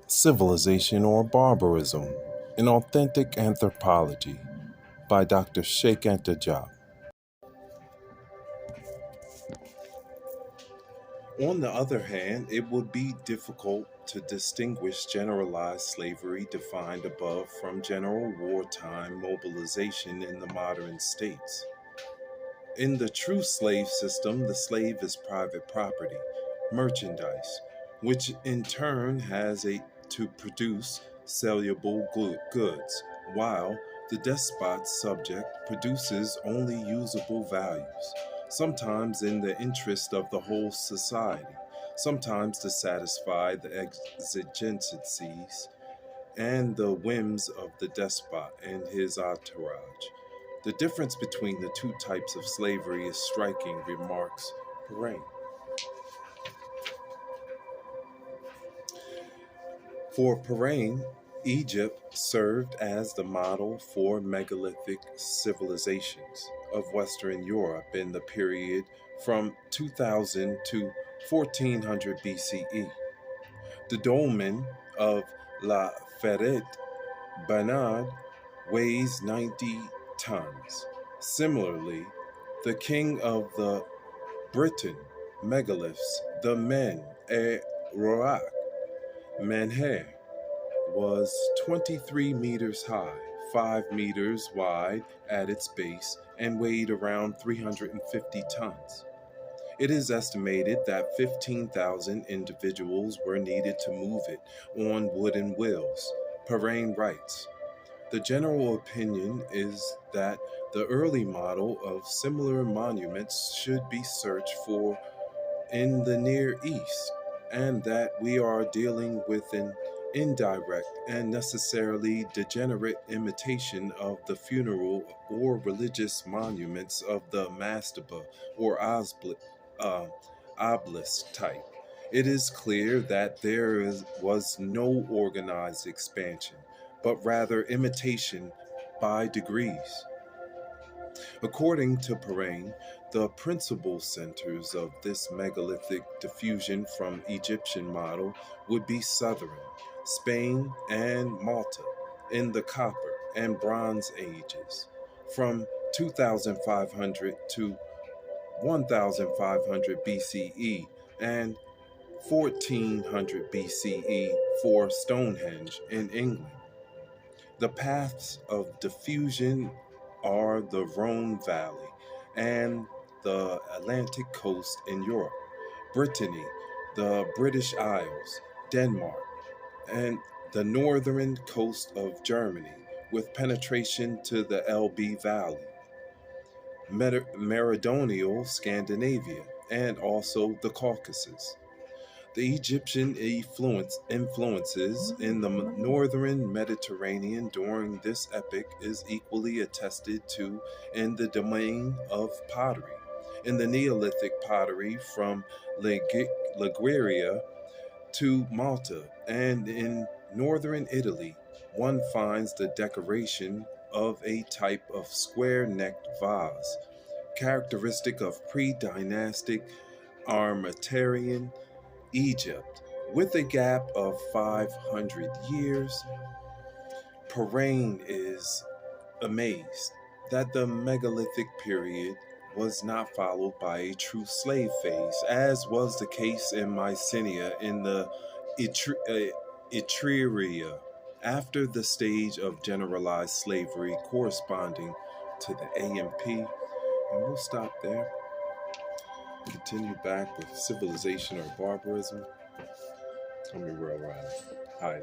Civilization or Barbarism, an Authentic Anthropology by Dr. Cheikh Anta Diop. On the other hand, it would be difficult to distinguish generalized slavery defined above from general wartime mobilization in the modern states. In the true slave system, the slave is private property, merchandise, which in turn to produce saleable goods, while the despot's subject produces only usable values, sometimes in the interest of the whole society, sometimes to satisfy the exigencies and the whims of the despot and his entourage. The difference between the two types of slavery is striking, remarks Perrin. For Perrin, Egypt served as the model for megalithic civilizations of Western Europe in the period from 2000 to 1400 BCE. The dolmen of La Ferret Bernard weighs 90 tons. Similarly, the king of the Britain megaliths, the Men et Roac Menher, was 23 meters high, 5 meters wide at its base, and weighed around 350 tons. It is estimated that 15,000 individuals were needed to move it on wooden wheels. Perrin writes, the general opinion is that the early model of similar monuments should be searched for in the Near East, and that we are dealing with an indirect and necessarily degenerate imitation of the funeral or religious monuments of the mastaba or obelisk type. It is clear that was no organized expansion, but rather imitation by degrees. According to Perrin, the principal centers of this megalithic diffusion from Egyptian model would be southern Spain and Malta in the Copper and Bronze Ages, from 2500 to 1500 BCE and 1400 BCE for Stonehenge in England. The paths of diffusion are the Rhone Valley and the Atlantic coast in Europe, Brittany, the British Isles, Denmark, and the northern coast of Germany, with penetration to the Elbe Valley, Meridional Scandinavia, and also the Caucasus. The Egyptian influences in the northern Mediterranean during this epoch is equally attested to in the domain of pottery. In the Neolithic pottery from Liguria to Malta, and in northern Italy, one finds the decoration of a type of square-necked vase, characteristic of pre-dynastic Armatarian Egypt. With a gap of 500 years, Perrin is amazed that the megalithic period was not followed by a true slave phase, as was the case in Mycenae in the Etruria, after the stage of generalized slavery corresponding to the AMP. And we'll stop there. Continue back with civilization or barbarism. I'm your real Riley. Hi,